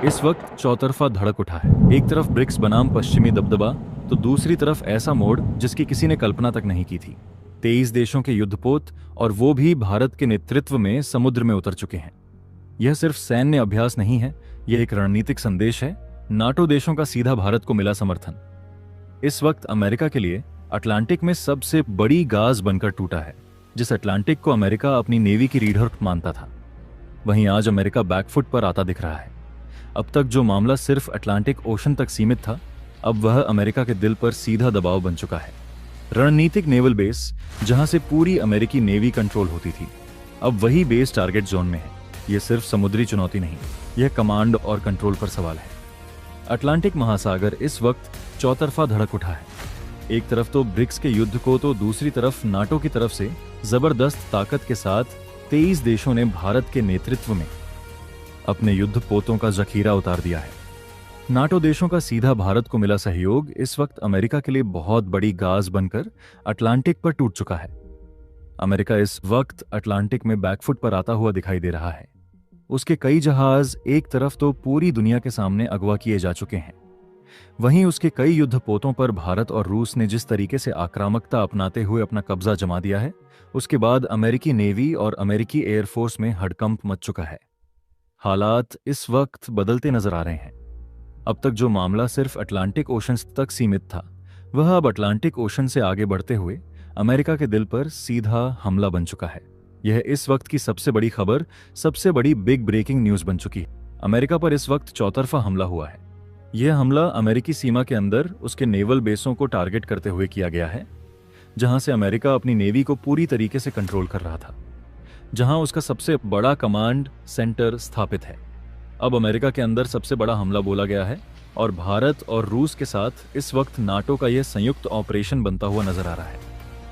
इस वक्त चौतरफा धड़क उठा है। एक तरफ ब्रिक्स बनाम पश्चिमी दबदबा, तो दूसरी तरफ ऐसा मोड़ जिसकी किसी ने कल्पना तक नहीं की थी। 23 देशों के युद्धपोत, और वो भी भारत के नेतृत्व में समुद्र में उतर चुके हैं। यह सिर्फ सैन्य अभ्यास नहीं है, यह एक रणनीतिक संदेश है। नाटो देशों का सीधा भारत को मिला समर्थन इस वक्त अमेरिका के लिए अटलांटिक में सबसे बड़ी गाज बनकर टूटा है। जिस अटलांटिक को अमेरिका अपनी नेवी की रीढ़ मानता था, वहीं आज अमेरिका बैकफुट पर आता दिख रहा है। अब तक जो मामला सिर्फ अटलांटिक ओशन तक सीमित था, अब वह अमेरिका के दिल पर सीधा दबाव बन चुका है। रणनीतिक नेवल बेस, जहां से पूरी अमेरिकी नेवी कंट्रोल होती थी, अब वही बेस टारगेट जोन में है। यह सिर्फ समुद्री चुनौती नहीं, यह कमांड और कंट्रोल पर सवाल है। अटलांटिक महासागर इस वक्त चौतरफा धड़क उठा है। एक तरफ तो ब्रिक्स के युद्ध को, तो दूसरी तरफ नाटो की तरफ से जबरदस्त ताकत के साथ 23 देशों ने भारत के नेतृत्व में अपने युद्ध पोतों का जखीरा उतार दिया है। नाटो देशों का सीधा भारत को मिला सहयोग इस वक्त अमेरिका के लिए बहुत बड़ी गाज बनकर अटलांटिक पर टूट चुका है। अमेरिका इस वक्त अटलांटिक में बैकफुट पर आता हुआ दिखाई दे रहा है। उसके कई जहाज एक तरफ तो पूरी दुनिया के सामने अगवा किए जा चुके हैं, वहीं उसके कई युद्धपोतों पर भारत और रूस ने जिस तरीके से आक्रामकता अपनाते हुए अपना कब्जा जमा दिया है, उसके बाद अमेरिकी नेवी और अमेरिकी एयरफोर्स में हड़कंप मच चुका है। हालात इस वक्त बदलते नजर आ रहे हैं। अब तक जो मामला सिर्फ अटलांटिक ओशन तक सीमित था, वह अब अटलांटिक ओशन से आगे बढ़ते हुए अमेरिका के दिल पर सीधा हमला बन चुका है। यह इस वक्त की सबसे बड़ी खबर, सबसे बड़ी बिग ब्रेकिंग न्यूज बन चुकी है। अमेरिका पर इस वक्त चौतरफा हमला हुआ है। यह हमला अमेरिकी सीमा के अंदर उसके नेवल बेसों को टारगेट करते हुए किया गया है, जहां से अमेरिका अपनी नेवी को पूरी तरीके से कंट्रोल कर रहा था, जहां उसका सबसे बड़ा कमांड सेंटर स्थापित है। अब अमेरिका के अंदर सबसे बड़ा हमला बोला गया है, और भारत और रूस के साथ इस वक्त नाटो का यह संयुक्त ऑपरेशन बनता हुआ नजर आ रहा है,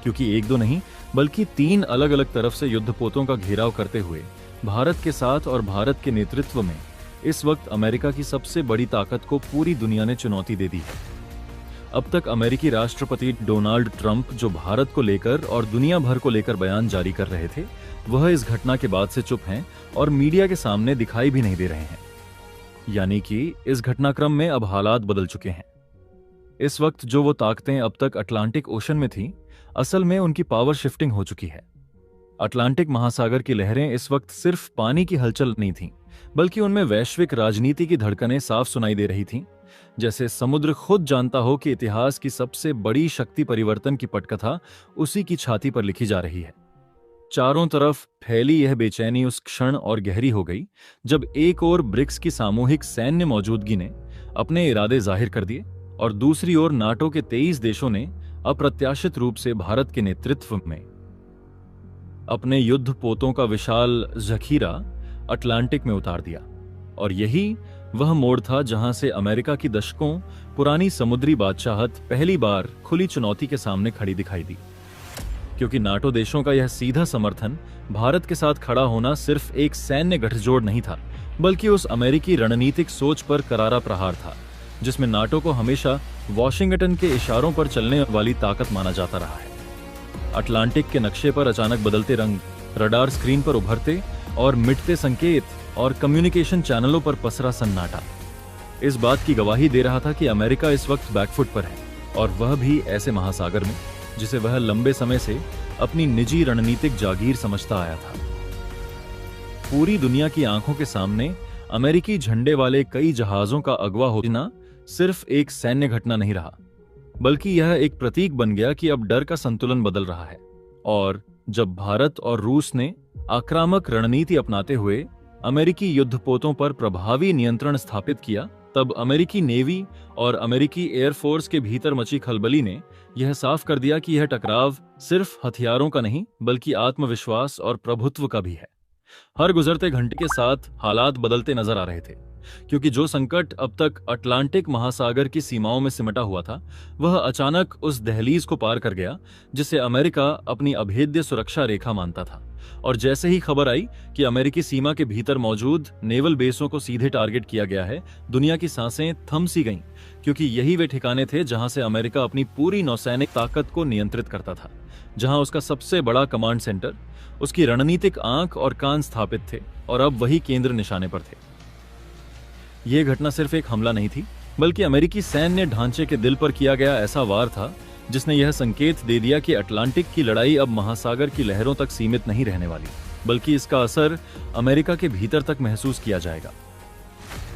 क्योंकि एक दो नहीं बल्कि 3 अलग अलग तरफ से युद्धपोतों का घेराव करते हुए भारत के साथ और भारत के नेतृत्व में इस वक्त अमेरिका की सबसे बड़ी ताकत को पूरी दुनिया ने चुनौती दे दी है। अब तक अमेरिकी राष्ट्रपति डोनाल्ड ट्रंप जो भारत को लेकर और दुनिया भर को लेकर बयान जारी कर रहे थे, वह इस घटना के बाद से चुप हैं और मीडिया के सामने दिखाई भी नहीं दे रहे हैं। यानी कि इस घटनाक्रम में अब हालात बदल चुके हैं। इस वक्त जो वो ताकतें अब तक अटलांटिक ओशन में थीं, असल में उनकी पावर शिफ्टिंग हो चुकी है। अटलांटिक महासागर की लहरें इस वक्त सिर्फ पानी की हलचल नहीं थीं, बल्कि उनमें वैश्विक राजनीति की धड़कनें साफ सुनाई दे रही थीं। जैसे समुद्र खुद जानता हो कि इतिहास की सबसे बड़ी शक्ति परिवर्तन की पटकथा उसी की छाती पर लिखी जा रही है। चारों तरफ फैली यह बेचैनी उस क्षण और गहरी हो गई जब एक ओर ब्रिक्स की सामूहिक सैन्य मौजूदगी ने अपने इरादे जाहिर कर दिए, और दूसरी ओर नाटो के 23 देशों ने अप्रत्याशित रूप से भारत के नेतृत्व में अपने युद्ध पोतों का विशाल जखीरा अटलांटिक में उतार दिया। और यही वह मोड़ था जहां से अमेरिका की दशकों पुरानी समुद्री बादशाहत पहली बार खुली चुनौती के सामने खड़ी दिखाई दी, क्योंकि नाटो देशों का यह सीधा समर्थन, भारत के साथ खड़ा होना सिर्फ एक सैन्य गठजोड़ नहीं था, बल्कि उस अमेरिकी रणनीतिक सोच पर करारा प्रहार था जिसमें नाटो को हमेशा वॉशिंगटन के इशारों पर चलने वाली ताकत माना जाता रहा है। अटलांटिक के नक्शे पर अचानक बदलते रंग, रडार स्क्रीन पर उभरते और मिटते संकेत और कम्युनिकेशन चैनलों पर पसरा सन्नाटा इस बात की गवाही दे रहा था कि अमेरिका इस वक्त बैकफुट पर है, और वह भी ऐसे महासागर में जिसे वह लंबे समय से अपनी निजी रणनीतिक जागीर समझता आया था। पूरी दुनिया की आंखों के सामने अमेरिकी झंडे वाले कई जहाजों का अगवा होना सिर्फ एक सैन्य घटना नहीं रहा, बल्कि यह एक प्रतीक बन गया कि अब डर का संतुलन बदल रहा है। और जब भारत और रूस ने आक्रामक रणनीति अपनाते हुए अमेरिकी युद्धपोतों पर प्रभावी नियंत्रण स्थापित किया, तब अमेरिकी नेवी और अमेरिकी एयरफोर्स के भीतर मची खलबली ने यह साफ कर दिया कि यह टकराव सिर्फ हथियारों का नहीं बल्कि आत्मविश्वास और प्रभुत्व का भी है। हर गुजरते घंटे के साथ हालात बदलते नजर आ रहे थे, क्योंकि जो संकट अब तक अटलांटिक महासागर की सीमाओं में सिमटा हुआ था, वह अचानक उस दहलीज को पार कर गया जिसे अमेरिका अपनी अभेद्य सुरक्षा रेखा मानता था। और जैसे ही खबर आई कि अमेरिकी सीमा के भीतर मौजूद नेवल बेसों को सीधे टारगेट किया गया है, दुनिया की सांसें थम सी गईं, क्योंकि यही वे ठिकाने थे जहां से अमेरिका अपनी पूरी नौसैनिक ताकत को नियंत्रित करता था, जहां उसका सबसे बड़ा कमांड सेंटर, उसकी रणनीतिक आंख और कान स्थापित थे, और अब वही केंद्र निशाने पर थे। यह घटना सिर्फ एक हमला नहीं थी, बल्कि अमेरिकी सैन्य ढांचे के दिल पर किया गया ऐसा वार था जिसने यह संकेत दे दिया कि अटलांटिक की लड़ाई अब महासागर की लहरों तक सीमित नहीं रहने वाली, बल्कि इसका असर अमेरिका के भीतर तक महसूस किया जाएगा।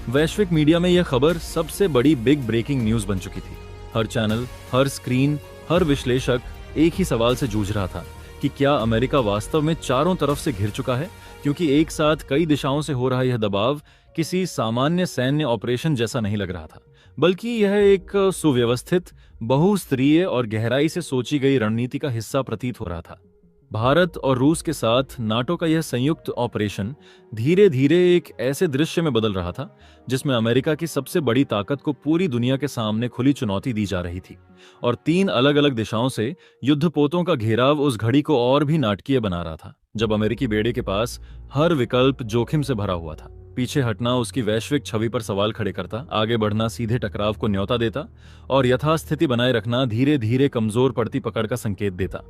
वैश्विक मीडिया में यह खबर सबसे बड़ी बिग ब्रेकिंग न्यूज बन चुकी थी। हर चैनल, हर स्क्रीन, हर विश्लेषक एक ही सवाल से जूझ रहा था कि क्या अमेरिका वास्तव में चारों तरफ से घिर चुका है, क्योंकि एक साथ कई दिशाओं से हो रहा यह दबाव किसी सामान्य सैन्य ऑपरेशन जैसा नहीं लग रहा था, बल्कि यह एक सुव्यवस्थित, बहुस्तरीय और गहराई से सोची गई रणनीति का हिस्सा प्रतीत हो रहा था। भारत और रूस के साथ नाटो का यह संयुक्त ऑपरेशन धीरे धीरे एक ऐसे दृश्य में बदल रहा था जिसमें अमेरिका की सबसे बड़ी ताकत को पूरी दुनिया के सामने खुली चुनौती दी जा रही थी, और 3 अलग-अलग दिशाओं से युद्धपोतों का घेराव उस घड़ी को और भी नाटकीय बना रहा था, जब अमेरिकी बेड़े के पास हर विकल्प जोखिम से भरा हुआ था। पीछे हटना उसकी वैश्विक छवि पर सवाल खड़े करता, आगे बढ़ना सीधे टकराव को न्योता देता, और यथास्थिति बनाए रखना धीरे धीरे कमजोर पड़ती पकड़ का संकेत देता।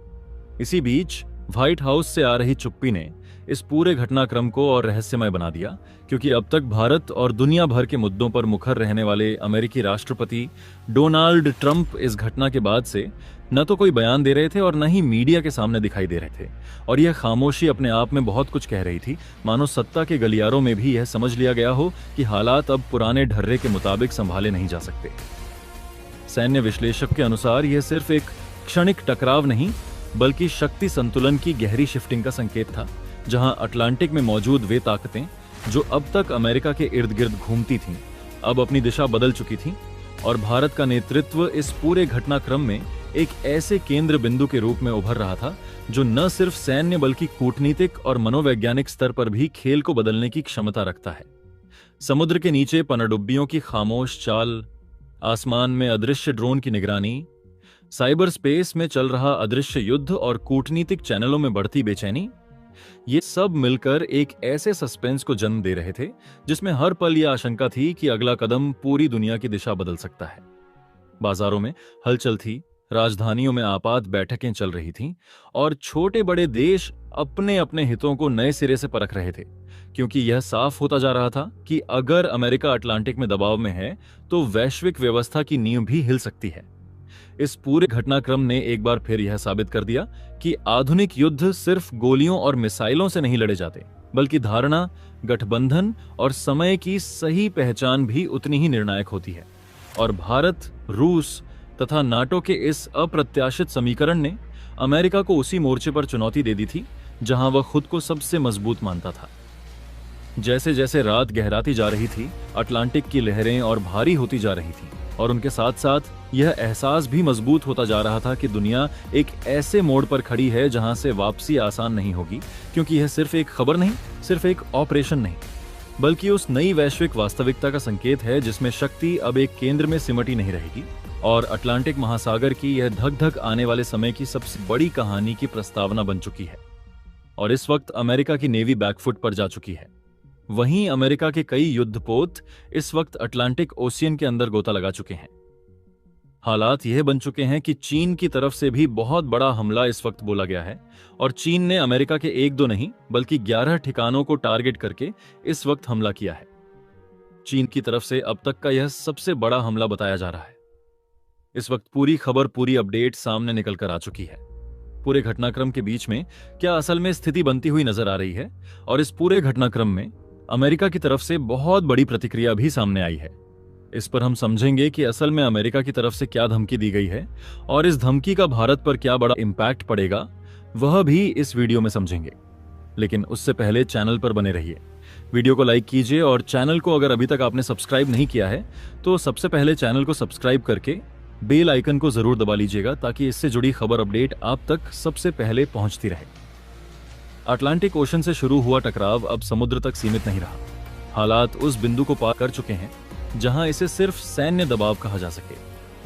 इसी बीच व्हाइट हाउस से आ रही चुप्पी ने इस पूरे घटनाक्रम को और रहस्यमय बना दिया, क्योंकि अब तक भारत और दुनिया भर के मुद्दों पर मुखर रहने वाले अमेरिकी राष्ट्रपति डोनाल्ड ट्रंप इस घटना के बाद से न तो कोई बयान दे रहे थे और न ही मीडिया के सामने दिखाई दे रहे थे, और यह खामोशी अपने आप में बहुत कुछ कह रही थी, मानो सत्ता के गलियारों में भी यह समझ लिया गया हो कि हालात अब पुराने ढर्रे के मुताबिक संभाले नहीं जा सकते। सैन्य विश्लेषक के अनुसार यह सिर्फ एक क्षणिक टकराव नहीं, बल्कि शक्ति संतुलन की गहरी शिफ्टिंग का संकेत था, जहां अटलांटिक में मौजूद वे ताकतें जो अब तक अमेरिका के इर्द गिर्द घूमती थीं, अब अपनी दिशा बदल चुकी थीं, और भारत का नेतृत्व इस पूरे घटनाक्रम में एक ऐसे केंद्र बिंदु के रूप में उभर रहा था जो न सिर्फ सैन्य बल्कि कूटनीतिक और मनोवैज्ञानिक स्तर पर भी खेल को बदलने की क्षमता रखता है। समुद्र के नीचे पनडुब्बियों की खामोश चाल, आसमान में अदृश्य ड्रोन की निगरानी, साइबर स्पेस में चल रहा अदृश्य युद्ध और कूटनीतिक चैनलों में बढ़ती बेचैनी, ये सब मिलकर एक ऐसे सस्पेंस को जन्म दे रहे थे जिसमें हर पल यह आशंका थी कि अगला कदम पूरी दुनिया की दिशा बदल सकता है। बाजारों में हलचल थी, राजधानियों में आपात बैठकें चल रही थीं, और छोटे बड़े देश अपने अपने हितों को नए सिरे से परख रहे थे, क्योंकि यह साफ होता जा रहा था कि अगर अमेरिका अटलांटिक में दबाव में है तो वैश्विक व्यवस्था की नींव भी हिल सकती है। इस पूरे घटनाक्रम ने एक बार फिर यह साबित कर दिया कि आधुनिक युद्ध सिर्फ गोलियों और मिसाइलों से नहीं लड़े जाते, बल्कि धारणा, गठबंधन और समय की सही पहचान भी उतनी ही निर्णायक होती है। और भारत, रूस तथा नाटो के इस अप्रत्याशित समीकरण ने अमेरिका को उसी मोर्चे पर चुनौती दे दी थी जहां वह खुद को सबसे मजबूत मानता था। जैसे जैसे रात गहराती जा रही थी, अटलांटिक की लहरें और भारी होती जा रही थी, और उनके साथ साथ यह एहसास भी मजबूत होता जा रहा था कि दुनिया एक ऐसे मोड़ पर खड़ी है जहां से वापसी आसान नहीं होगी, क्योंकि यह सिर्फ एक खबर नहीं, सिर्फ एक ऑपरेशन नहीं, बल्कि उस नई वैश्विक वास्तविकता का संकेत है जिसमें शक्ति अब एक केंद्र में सिमटी नहीं रहेगी, और अटलांटिक महासागर की यह धक धक आने वाले समय की सबसे बड़ी कहानी की प्रस्तावना बन चुकी है। और इस वक्त अमेरिका की नेवी बैकफुट पर जा चुकी है। वहीं अमेरिका के कई युद्धपोत इस वक्त अटलांटिक ओशियन के अंदर गोता लगा चुके हैं। हालात यह बन चुके हैं कि चीन की तरफ से भी बहुत बड़ा हमला इस वक्त बोला गया है, और चीन ने अमेरिका के 1-2 नहीं बल्कि 11 ठिकानों को टारगेट करके इस वक्त हमला किया है। चीन की तरफ से अब तक का यह सबसे बड़ा हमला बताया जा रहा है। इस वक्त पूरी खबर, पूरी अपडेट सामने निकल कर आ चुकी है। पूरे घटनाक्रम के बीच में क्या असल में स्थिति बनती हुई नजर आ रही है, और इस पूरे घटनाक्रम में अमेरिका की तरफ से बहुत बड़ी प्रतिक्रिया भी सामने आई है। इस पर हम समझेंगे कि असल में अमेरिका की तरफ से क्या धमकी दी गई है, और इस धमकी का भारत पर क्या बड़ा इंपैक्ट पड़ेगा, वह भी इस वीडियो में समझेंगे। लेकिन उससे पहले चैनल पर बने रहिए, वीडियो को लाइक कीजिए, और चैनल को अगर अभी तक आपने सब्सक्राइब नहीं किया है तो सबसे पहले चैनल को सब्सक्राइब करके बेल आइकन को जरूर दबा लीजिएगा, ताकि इससे जुड़ी खबर अपडेट आप तक सबसे पहले पहुंचती रहे। अटलांटिक ओशन से शुरू हुआ टकराव अब समुद्र तक सीमित नहीं रहा। हालात उस बिंदु को पार कर चुके हैं जहां इसे सिर्फ सैन्य दबाव कहा जा सके।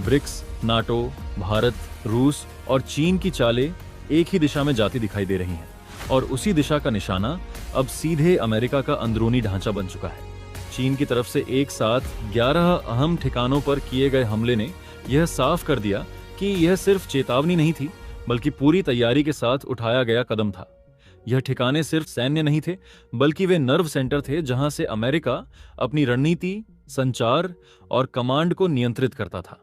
ब्रिक्स, नाटो, भारत, रूस और चीन की चालें एक ही दिशा में जाती दिखाई दे रही हैं, और उसी दिशा का निशाना अब सीधे अमेरिका का अंदरूनी ढांचा बन चुका है। चीन की तरफ से एक साथ 11 अहम ठिकानों पर किए गए हमले ने यह साफ कर दिया कि यह सिर्फ चेतावनी नहीं थी, बल्कि पूरी तैयारी के साथ उठाया गया कदम था। यह ठिकाने सिर्फ सैन्य नहीं थे, बल्कि वे नर्व सेंटर थे जहां से अमेरिका अपनी रणनीति, संचार और कमांड को नियंत्रित करता था।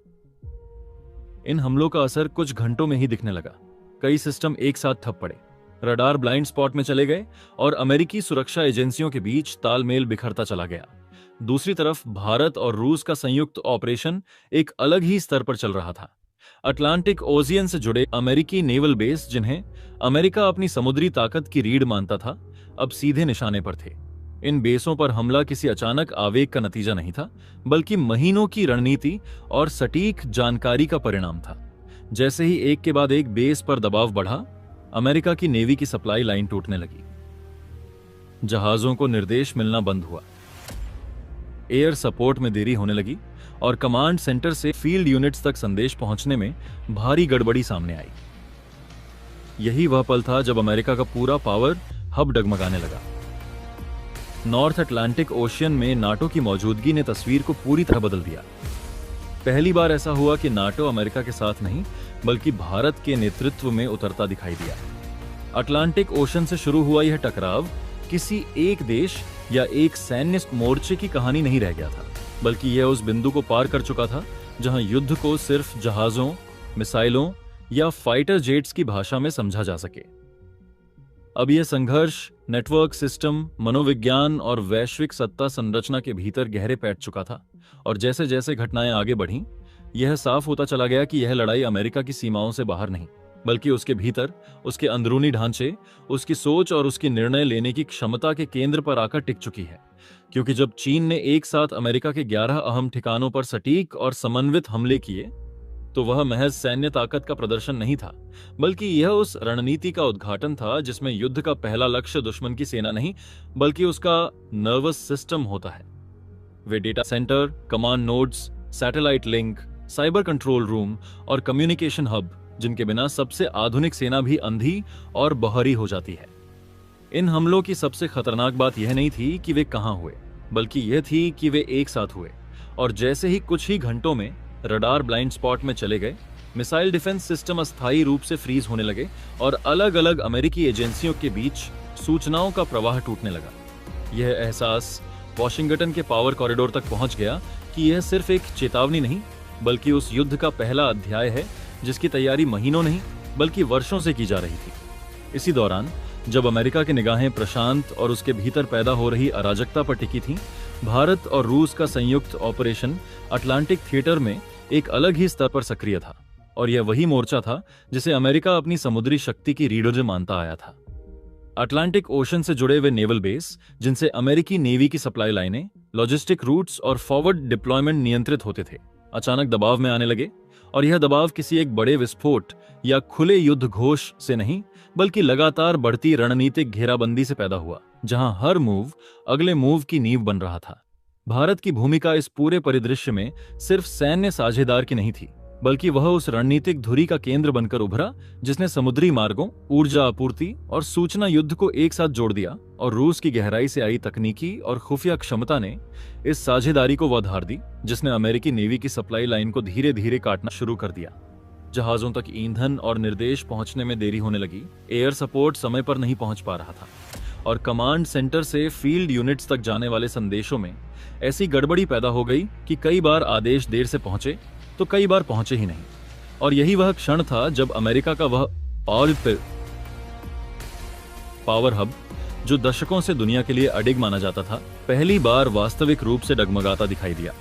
इन हमलों का असर कुछ घंटों में ही दिखने लगा। कई सिस्टम एक साथ ठप पड़े, रडार ब्लाइंड स्पॉट में चले गए और अमेरिकी सुरक्षा एजेंसियों के बीच तालमेल बिखरता चला गया। दूसरी तरफ भारत और रूस का संयुक्त ऑपरेशन एक अलग ही स्तर पर चल रहा था। अटलांटिक ओशियन से जुड़े अमेरिकी नेवल बेस, जिन्हें अमेरिका अपनी समुद्री ताकत की रीढ़ मानता था, अब सीधे निशाने पर थे। इन बेसों पर हमला किसी अचानक आवेग का नतीजा नहीं था, बल्कि महीनों की रणनीति और सटीक जानकारी का परिणाम था। जैसे ही एक के बाद एक बेस पर दबाव बढ़ा, अमेरिका की नेवी की सप्लाई लाइन टूटने लगी। जहाजों को निर्देश मिलना बंद हुआ, एयर सपोर्ट में देरी होने लगी और कमांड सेंटर से फील्ड यूनिट्स तक संदेश पहुंचने में भारी गड़बड़ी सामने आई। यही वह पल था जब अमेरिका का पूरा पावर हब डगमगाने लगा। नॉर्थ अटलांटिक ओशियन में नाटो की मौजूदगी ने तस्वीर को पूरी तरह बदल दिया। पहली बार ऐसा हुआ कि नाटो अमेरिका के साथ नहीं, बल्कि भारत के नेतृत्व में उतरता दिखाई दिया। अटलांटिक ओशन से शुरू हुआ यह टकराव किसी एक देश या एक सैन्य मोर्चे की कहानी नहीं रह गया था, बल्कि यह उस बिंदु को पार कर चुका था जहां युद्ध को सिर्फ जहाजों, मिसाइलों या फाइटर जेट्स की भाषा में समझा जा सके। अब यह संघर्ष नेटवर्क सिस्टम, मनोविज्ञान और वैश्विक सत्ता संरचना के भीतर गहरे पैठ चुका था। और जैसे जैसे घटनाएं आगे बढ़ीं, यह साफ होता चला गया कि यह लड़ाई अमेरिका की सीमाओं से बाहर नहीं, बल्कि उसके भीतर, उसके अंदरूनी ढांचे, उसकी सोच और उसकी निर्णय लेने की क्षमता के केंद्र पर आकर टिक चुकी है। क्योंकि जब चीन ने एक साथ अमेरिका के 11 अहम ठिकानों पर सटीक और समन्वित हमले किए, तो वह महज सैन्य ताकत का प्रदर्शन नहीं था, बल्कि यह उस रणनीति का उद्घाटन था जिसमें युद्ध का पहला लक्ष्य दुश्मन की सेना नहीं, बल्कि उसका नर्वस सिस्टम होता है। वे data centre, command nodes, satellite link, cyber control room और कम्युनिकेशन हब, जिनके बिना सबसे आधुनिक सेना भी अंधी और बहरी हो जाती है। इन हमलों की सबसे खतरनाक बात यह नहीं थी कि वे कहां हुए, बल्कि यह थी कि वे एक साथ हुए। और जैसे ही कुछ ही घंटों में रडार ब्लाइंड स्पॉट में चले गए, मिसाइल डिफेंस सिस्टम अस्थायी रूप से फ्रीज होने लगे और अलग अलग अमेरिकी एजेंसियों के बीच सूचनाओं का प्रवाह टूटने लगा। यह एहसास वॉशिंगटन के पावर कॉरिडोर तक पहुंच गया कि यह सिर्फ एक चेतावनी नहीं, बल्कि उस युद्ध का पहला अध्याय है जिसकी तैयारी महीनों नहीं, बल्कि वर्षों से की जा रही थी। इसी दौरान जब अमेरिका की निगाहें प्रशांत और उसके भीतर पैदा हो रही अराजकता पर टिकी थीं, भारत और रूस का संयुक्त ऑपरेशन अटलांटिक थिएटर में एक अलग ही स्तर पर सक्रिय था। और यह वही मोर्चा था जिसे अमेरिका अपनी समुद्री शक्ति की रीढ़ मानता आया था। अटलांटिक ओशन से जुड़े हुए नेवल बेस, जिनसे अमेरिकी नेवी की सप्लाई लाइनें, लॉजिस्टिक रूट्स और फॉरवर्ड डिप्लॉयमेंट नियंत्रित होते थे, अचानक दबाव में आने लगे। और यह दबाव किसी एक बड़े विस्फोट या खुले युद्ध घोष से नहीं, बल्कि लगातार बढ़ती रणनीतिक घेराबंदी से पैदा हुआ, जहां हर मूव अगले मूव की नींव बन रहा था। भारत की भूमिका इस पूरे परिदृश्य में सिर्फ सैन्य साझेदार की नहीं थी, बल्कि वह उस रणनीतिक धुरी का केंद्र बनकर उभरा जिसने समुद्री मार्गों, ऊर्जा आपूर्ति और सूचना युद्ध को एक साथ जोड़ दिया। और रूस की गहराई से आई तकनीकी और खुफिया क्षमता ने इस साझेदारी को आधार दी, जिसने अमेरिकी नेवी की सप्लाई लाइन को धीरे धीरे काटना शुरू कर दिया। जहाजों तक ईंधन और निर्देश पहुंचने में देरी होने लगी, एयर सपोर्ट समय पर नहीं पहुंच पा रहा था, और कमांड सेंटर से फील्ड यूनिट्स तक जाने वाले संदेशों में ऐसी गड़बड़ी पैदा हो गई कि कई बार आदेश देर से पहुंचे तो कई बार पहुंचे ही नहीं। और यही वह क्षण था जब अमेरिका का वह ऑल पावर हब, जो दशकों से दुनिया के लिए अडिग माना जाता था, पहली बार वास्तविक रूप से डगमगाता दिखाई दिया।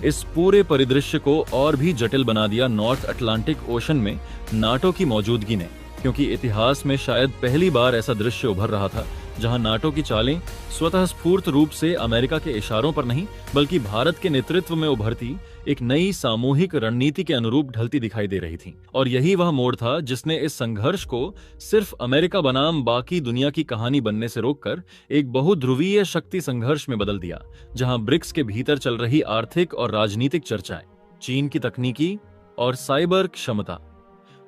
इस पूरे परिदृश्य को और भी जटिल बना दिया नॉर्थ अटलांटिक ओशन में नाटो की मौजूदगी ने, क्योंकि इतिहास में शायद पहली बार ऐसा दृश्य उभर रहा था जहां नाटो की चालें स्वतः स्फूर्त रूप से अमेरिका के इशारों पर नहीं, बल्कि भारत के नेतृत्व में उभरती एक नई सामूहिक रणनीति के अनुरूप ढलती दिखाई दे रही थी। और यही वह मोड़ था जिसने इस संघर्ष को सिर्फ अमेरिका बनाम बाकी दुनिया की कहानी बनने से रोककर एक बहुध्रुवीय शक्ति संघर्ष में बदल दिया, जहां ब्रिक्स के भीतर चल रही आर्थिक और राजनीतिक चर्चाएं, चीन की तकनीकी और साइबर क्षमता,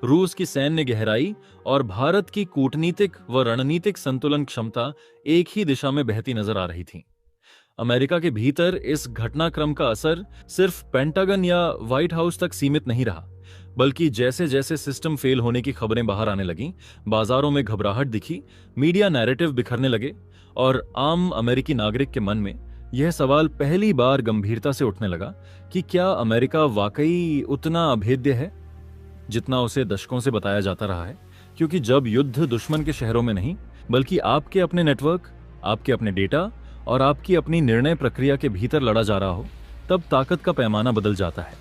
रूस की सैन्य गहराई और भारत की कूटनीतिक व रणनीतिक संतुलन क्षमता एक ही दिशा में बहती नजर आ रही थी। अमेरिका के भीतर इस घटनाक्रम का असर सिर्फ पेंटागन या व्हाइट हाउस तक सीमित नहीं रहा, बल्कि जैसे जैसे सिस्टम फेल होने की खबरें बाहर आने लगीं, बाजारों में घबराहट दिखी, मीडिया नैरेटिव बिखरने लगे और आम अमेरिकी नागरिक के मन में यह सवाल पहली बार गंभीरता से उठने लगा कि क्या अमेरिका वाकई उतना अभेद्य है जितना उसे दशकों से बताया जाता रहा है। क्योंकि जब युद्ध दुश्मन के शहरों में नहीं बल्कि आपके अपने नेटवर्क, आपके अपने डेटा और आपकी अपनी निर्णय प्रक्रिया के भीतर लड़ा जा रहा हो, तब ताकत का पैमाना बदल जाता है।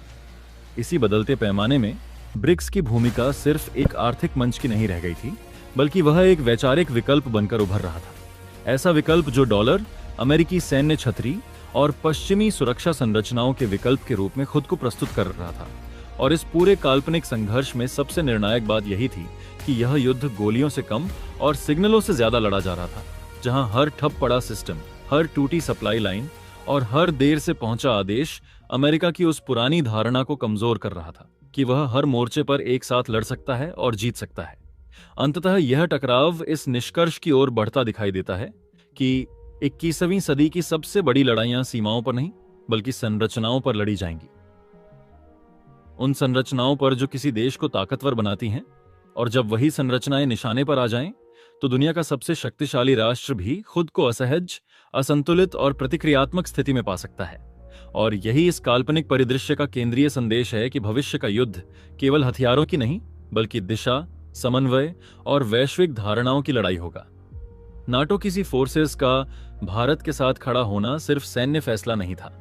इसी बदलते पैमाने में ब्रिक्स की भूमिका सिर्फ एक आर्थिक मंच की नहीं रह गई थी, बल्कि वह एक वैचारिक विकल्प बनकर उभर रहा था। ऐसा विकल्प जो डॉलर, अमेरिकी सैन्य छतरी और पश्चिमी सुरक्षा संरचनाओं के विकल्प के रूप में खुद को प्रस्तुत कर रहा था। और इस पूरे काल्पनिक संघर्ष में सबसे निर्णायक बात यही थी कि यह युद्ध गोलियों से कम और सिग्नलों से ज्यादा लड़ा जा रहा था, जहां हर ठप पड़ा सिस्टम, हर टूटी सप्लाई लाइन और हर देर से पहुंचा आदेश अमेरिका की उस पुरानी धारणा को कमजोर कर रहा था कि वह हर मोर्चे पर एक साथ लड़ सकता है और जीत सकता है। अंततः यह टकराव इस निष्कर्ष की ओर बढ़ता दिखाई देता है कि 21वीं सदी की सबसे बड़ी लड़ाइयां सीमाओं पर नहीं बल्कि संरचनाओं पर लड़ी जाएंगी। उन संरचनाओं पर जो किसी देश को ताकतवर बनाती हैं, और जब वही संरचनाएं निशाने पर आ जाएं, तो दुनिया का सबसे शक्तिशाली राष्ट्र भी खुद को असहज, असंतुलित और प्रतिक्रियात्मक स्थिति में पा सकता है। और यही इस काल्पनिक परिदृश्य का केंद्रीय संदेश है कि भविष्य का युद्ध केवल हथियारों की नहीं बल्कि दिशा, समन्वय और वैश्विक धारणाओं की लड़ाई होगा। नाटो किसी फोर्सेस का भारत के साथ खड़ा होना सिर्फ सैन्य फैसला नहीं था,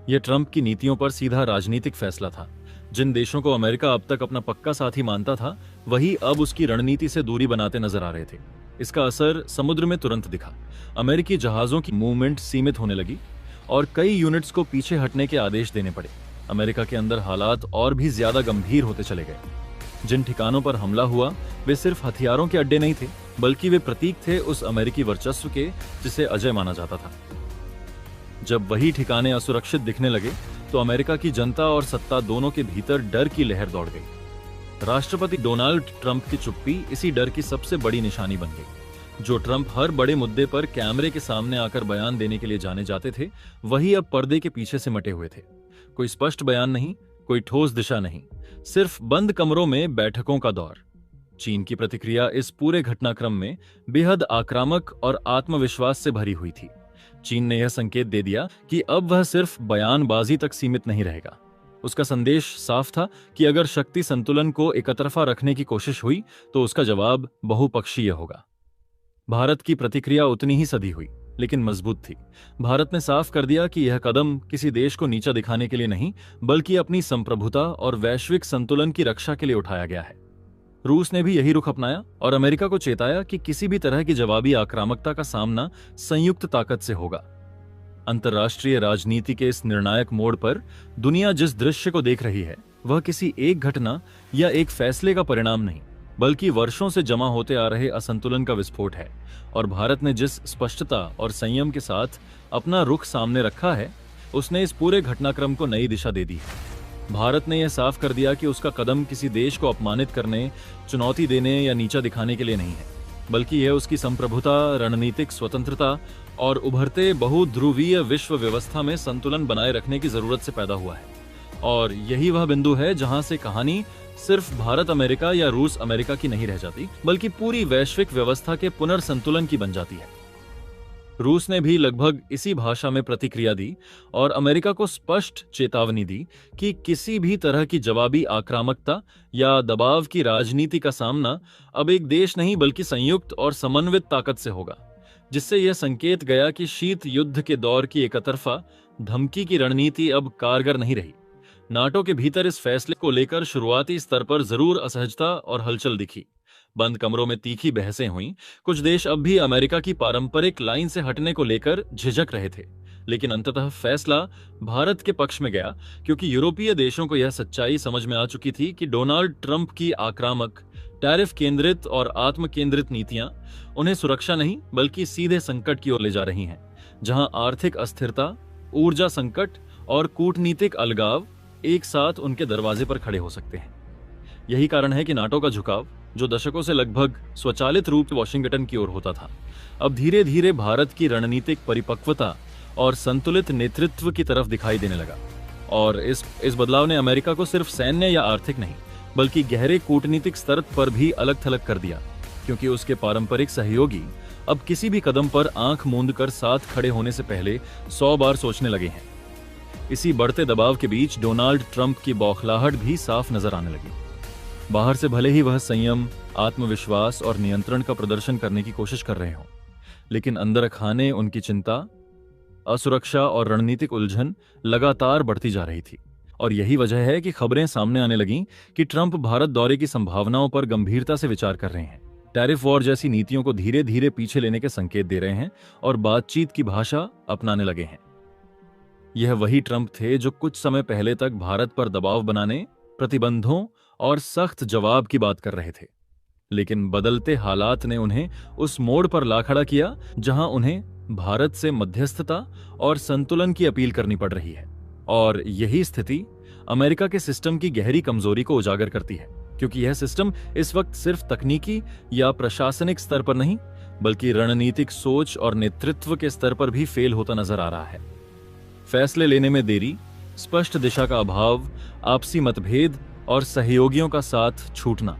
यह ट्रंप की नीतियों पर सीधा राजनीतिक फैसला था। जिन देशों को अमेरिका अब तक अपना पक्का साथी मानता था, वही अब उसकी रणनीति से दूरी बनाते नजर आ रहे थे। इसका असर समुद्र में तुरंत दिखा। अमेरिकी जहाजों की मूवमेंट सीमित होने लगी और कई यूनिट्स को पीछे हटने के आदेश देने पड़े। अमेरिका के अंदर हालात और भी ज्यादा गंभीर होते चले गए। जिन ठिकानों पर हमला हुआ वे सिर्फ हथियारों के अड्डे नहीं थे, बल्कि वे प्रतीक थे उस अमेरिकी वर्चस्व के जिसे अजय माना जाता था। जब वही ठिकाने असुरक्षित दिखने लगे तो अमेरिका की जनता और सत्ता दोनों के भीतर डर की लहर दौड़ गई। राष्ट्रपति डोनाल्ड ट्रंप की चुप्पी इसी डर की सबसे बड़ी निशानी बन गई। जो ट्रंप हर बड़े मुद्दे पर कैमरे के सामने आकर बयान देने के लिए जाने जाते थे, वही अब पर्दे के पीछे से मटे हुए थे। कोई स्पष्ट बयान नहीं, कोई ठोस दिशा नहीं, सिर्फ बंद कमरों में बैठकों का दौर। चीन की प्रतिक्रिया इस पूरे घटनाक्रम में बेहद आक्रामक और आत्मविश्वास से भरी हुई थी। चीन ने यह संकेत दे दिया कि अब वह सिर्फ बयानबाजी तक सीमित नहीं रहेगा। उसका संदेश साफ था कि अगर शक्ति संतुलन को एकतरफा रखने की कोशिश हुई तो उसका जवाब बहुपक्षीय होगा। भारत की प्रतिक्रिया उतनी ही सधी हुई, लेकिन मजबूत थी। भारत ने साफ कर दिया कि यह कदम किसी देश को नीचा दिखाने के लिए नहीं, बल्कि अपनी संप्रभुता और वैश्विक संतुलन की रक्षा के लिए उठाया गया है। रूस ने भी यही रुख अपनाया और अमेरिका को चेताया कि किसी भी तरह की जवाबी आक्रामकता का सामना संयुक्त ताकत से होगा। अंतर्राष्ट्रीय राजनीति के इस निर्णायक मोड़ पर दुनिया जिस दृश्य को देख रही है, वह किसी एक घटना या एक फैसले का परिणाम नहीं, बल्कि वर्षों से जमा होते आ रहे असंतुलन का विस्फोट है। और भारत ने जिस स्पष्टता और संयम के साथ अपना रुख सामने रखा है, उसने इस पूरे घटनाक्रम को नई दिशा दे दी है। भारत ने यह साफ कर दिया कि उसका कदम किसी देश को अपमानित करने, चुनौती देने या नीचा दिखाने के लिए नहीं है, बल्कि यह उसकी संप्रभुता, रणनीतिक स्वतंत्रता और उभरते बहुध्रुवीय विश्व व्यवस्था में संतुलन बनाए रखने की जरूरत से पैदा हुआ है। और यही वह बिंदु है जहां से कहानी सिर्फ भारत अमेरिका या रूस अमेरिका की नहीं रह जाती, बल्कि पूरी वैश्विक व्यवस्था के पुनर्संतुलन की बन जाती है। रूस ने भी लगभग इसी भाषा में प्रतिक्रिया दी और अमेरिका को स्पष्ट चेतावनी दी कि किसी भी तरह की जवाबी आक्रामकता या दबाव की राजनीति का सामना अब एक देश नहीं बल्कि संयुक्त और समन्वित ताकत से होगा, जिससे यह संकेत गया कि शीत युद्ध के दौर की एकतरफा धमकी की रणनीति अब कारगर नहीं रही। नाटो के भीतर इस फैसले को लेकर शुरुआती स्तर पर जरूर असहजता और हलचल दिखी। बंद कमरों में तीखी बहसें हुईं। कुछ देश अब भी अमेरिका की पारंपरिक लाइन से हटने को लेकर झिझक रहे थे, लेकिन अंततः फैसला भारत के पक्ष में गया, क्योंकि यूरोपीय देशों को यह सच्चाई समझ में आ चुकी थी कि डोनाल्ड ट्रंप की आक्रामक, टैरिफ केंद्रित और आत्म केंद्रित नीतियां उन्हें सुरक्षा नहीं बल्कि सीधे संकट की ओर ले जा रही हैं, जहां आर्थिक अस्थिरता, ऊर्जा संकट और कूटनीतिक अलगाव एक साथ उनके दरवाजे पर खड़े हो सकते हैं। यही कारण है कि नाटो का झुकाव, जो दशकों से लगभग स्वचालित रूप से वॉशिंगटन की ओर होता था, अब धीरे धीरे भारत की रणनीतिक परिपक्वता और संतुलित नेतृत्व की तरफ दिखाई देने लगा। और इस बदलाव ने अमेरिका को सिर्फ सैन्य या आर्थिक नहीं बल्कि गहरे कूटनीतिक स्तर पर भी अलग थलग कर दिया, क्योंकि उसके पारंपरिक सहयोगी अब किसी भी कदम पर आंख मूंद कर साथ खड़े होने से पहले 100 बार सोचने लगे हैं। इसी बढ़ते दबाव के बीच डोनाल्ड ट्रंप की बौखलाहट भी साफ नजर आने लगी। बाहर से भले ही वह संयम, आत्मविश्वास और नियंत्रण का प्रदर्शन करने की कोशिश कर रहे हों, लेकिन अंदर खाने उनकी चिंता, असुरक्षा और रणनीतिक उलझन लगातार बढ़ती जा रही थी। और यही वजह है कि खबरें सामने आने लगीं कि ट्रंप भारत दौरे की संभावनाओं पर गंभीरता से विचार कर रहे हैं, टैरिफ वॉर जैसी नीतियों को धीरे धीरे पीछे लेने के संकेत दे रहे हैं और बातचीत की भाषा अपनाने लगे हैं। यह वही ट्रंप थे जो कुछ समय पहले तक भारत पर दबाव बनाने, प्रतिबंधों और सख्त जवाब की बात कर रहे थे, लेकिन बदलते हालात ने उन्हें उस मोड़ पर ला खड़ा किया जहां उन्हें भारत से मध्यस्थता और संतुलन की अपील करनी पड़ रही है। और यही स्थिति अमेरिका के सिस्टम की गहरी कमजोरी को उजागर करती है, क्योंकि यह सिस्टम इस वक्त सिर्फ तकनीकी या प्रशासनिक स्तर पर नहीं, बल्कि रणनीतिक सोच और नेतृत्व के स्तर पर भी फेल होता नजर आ रहा है। फैसले लेने में देरी, स्पष्ट दिशा का अभाव, आपसी मतभेद और सहयोगियों का साथ छूटना,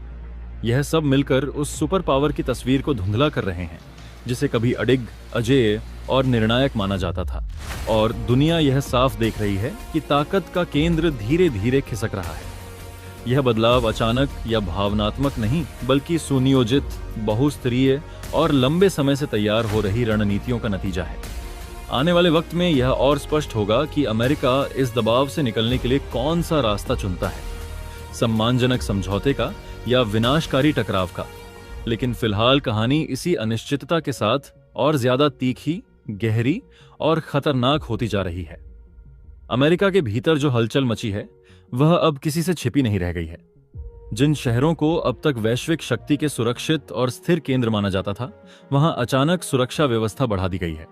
यह सब मिलकर उस सुपर पावर की तस्वीर को धुंधला कर रहे हैं जिसे कभी अडिग, अजेय और निर्णायक माना जाता था। और दुनिया यह साफ देख रही है कि ताकत का केंद्र धीरे धीरे खिसक रहा है। यह बदलाव अचानक या भावनात्मक नहीं, बल्कि सुनियोजित, बहुस्तरीय और लंबे समय से तैयार हो रही रणनीतियों का नतीजा है। आने वाले वक्त में यह और स्पष्ट होगा कि अमेरिका इस दबाव से निकलने के लिए कौन सा रास्ता चुनता है, सम्मानजनक समझौते का या विनाशकारी टकराव का। लेकिन फिलहाल कहानी इसी अनिश्चितता के साथ और ज्यादा तीखी, गहरी और खतरनाक होती जा रही है। अमेरिका के भीतर जो हलचल मची है वह अब किसी से छिपी नहीं रह गई है। जिन शहरों को अब तक वैश्विक शक्ति के सुरक्षित और स्थिर केंद्र माना जाता था, वहां अचानक सुरक्षा व्यवस्था बढ़ा दी गई है।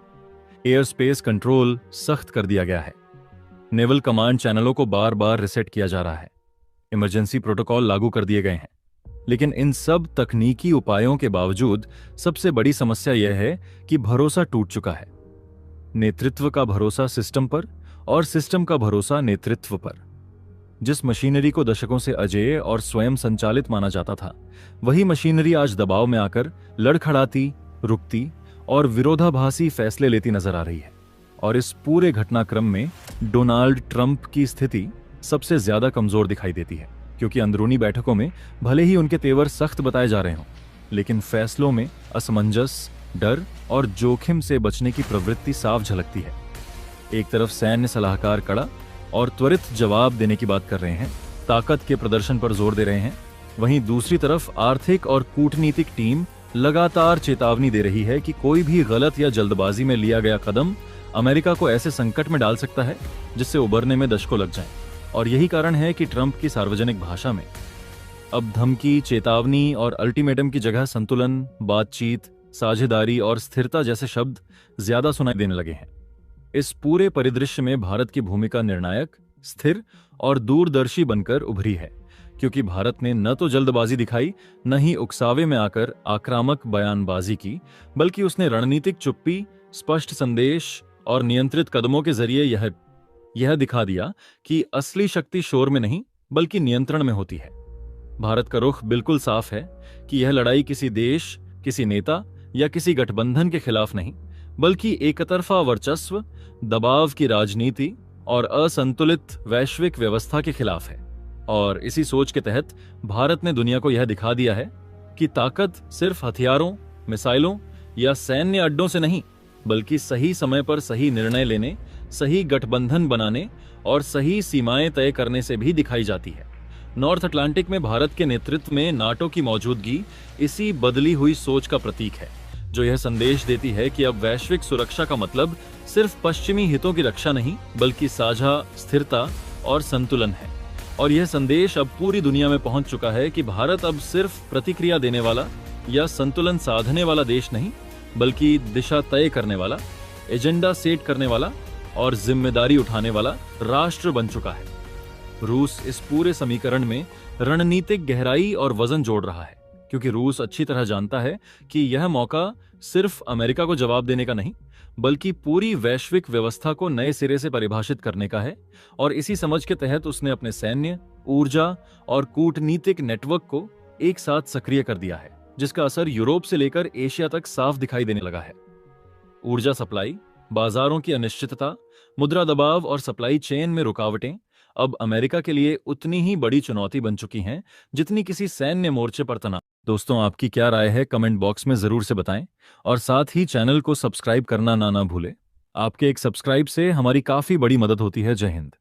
एयर स्पेस कंट्रोल सख्त कर दिया गया है। नेवल कमांड चैनलों को बार बार रिसेट किया जा रहा है। इमरजेंसी प्रोटोकॉल लागू कर दिए गए हैं। लेकिन इन सब तकनीकी उपायों के बावजूद सबसे बड़ी समस्या यह है कि भरोसा टूट चुका है। नेतृत्व का भरोसा सिस्टम पर और सिस्टम का भरोसा नेतृत्व पर। जिस मशीनरी को दशकों से अजेय और स्वयं संचालित माना जाता था, वही मशीनरी आज दबाव में आकर लड़खड़ाती, रुकती और विरोधाभासी फैसले लेती नजर आ रही है। और इस पूरे घटनाक्रम में डोनाल्ड ट्रंप की स्थिति सबसे ज्यादा कमजोर दिखाई देती है, क्योंकि अंदरूनी बैठकों में भले ही उनके तेवर सख्त बताए जा रहे हों, लेकिन फैसलों में असमंजस, डर और जोखिम से बचने की प्रवृत्ति साफ झलकती है। एक तरफ सैन्य सलाहकार कड़ा और त्वरित जवाब देने की बात कर रहे हैं, ताकत के प्रदर्शन पर जोर दे रहे हैं, वहीं दूसरी तरफ आर्थिक और कूटनीतिक टीम लगातार चेतावनी दे रही है कि कोई भी गलत या जल्दबाजी में लिया गया कदम अमेरिका को ऐसे संकट में डाल सकता है जिससे उबरने में दशकों लग जाएं। और यही कारण है कि ट्रंप की सार्वजनिक भाषा में अब धमकी, चेतावनी और अल्टीमेटम की जगह संतुलन, बातचीत, साझेदारी और स्थिरता जैसे शब्द ज्यादा सुनाई देने लगे हैं। इस पूरे परिदृश्य में भारत की भूमिका निर्णायक, स्थिर और दूरदर्शी बनकर उभरी है, क्योंकि भारत ने न तो जल्दबाजी दिखाई, न ही उकसावे में आकर आक्रामक बयानबाजी की, बल्कि उसने रणनीतिक चुप्पी, स्पष्ट संदेश और नियंत्रित कदमों के जरिए यह दिखा दिया कि असली शक्ति शोर में नहीं, बल्कि नियंत्रण में होती है। भारत का रुख बिल्कुल साफ है कि यह लड़ाई किसी देश, किसी नेता या किसी गठबंधन के खिलाफ नहीं, बल्कि एकतरफा वर्चस्व, दबाव की राजनीति और असंतुलित वैश्विक व्यवस्था के खिलाफ है। और इसी सोच के तहत भारत ने दुनिया को यह दिखा दिया है कि ताकत सिर्फ हथियारों, मिसाइलों या सैन्य अड्डों से नहीं, बल्कि सही समय पर सही निर्णय लेने, सही गठबंधन बनाने और सही सीमाएं तय करने से भी दिखाई जाती है। नॉर्थ अटलांटिक में भारत के नेतृत्व में नाटो की मौजूदगी इसी बदली हुई सोच का प्रतीक है, जो यह संदेश देती है कि अब वैश्विक सुरक्षा का मतलब सिर्फ पश्चिमी हितों की रक्षा नहीं, बल्कि साझा स्थिरता और संतुलन है। और यह संदेश अब पूरी दुनिया में पहुंच चुका है कि भारत अब सिर्फ प्रतिक्रिया देने वाला या संतुलन साधने वाला देश नहीं, बल्कि दिशा तय करने वाला, एजेंडा सेट करने वाला और जिम्मेदारी उठाने वाला राष्ट्र बन चुका है। रूस इस पूरे समीकरण में रणनीतिक गहराई और वजन जोड़ रहा है, क्योंकि रूस अच्छी तरह जानता है कि यह मौका सिर्फ अमेरिका को जवाब देने का नहीं, बल्कि पूरी वैश्विक व्यवस्था को नए सिरे से परिभाषित करने का है। और इसी समझ के तहत उसने अपने सैन्य, ऊर्जा और कूटनीतिक नेटवर्क को एक साथ सक्रिय कर दिया है, जिसका असर यूरोप से लेकर एशिया तक साफ दिखाई देने लगा है। ऊर्जा सप्लाई, बाजारों की अनिश्चितता, मुद्रा दबाव और सप्लाई चेन में रुकावटें अब अमेरिका के लिए उतनी ही बड़ी चुनौती बन चुकी हैं जितनी किसी सैन्य मोर्चे पर तनाव। दोस्तों, आपकी क्या राय है कमेंट बॉक्स में जरूर से बताएं और साथ ही चैनल को सब्सक्राइब करना ना भूलें। आपके एक सब्सक्राइब से हमारी काफी बड़ी मदद होती है। जय हिंद।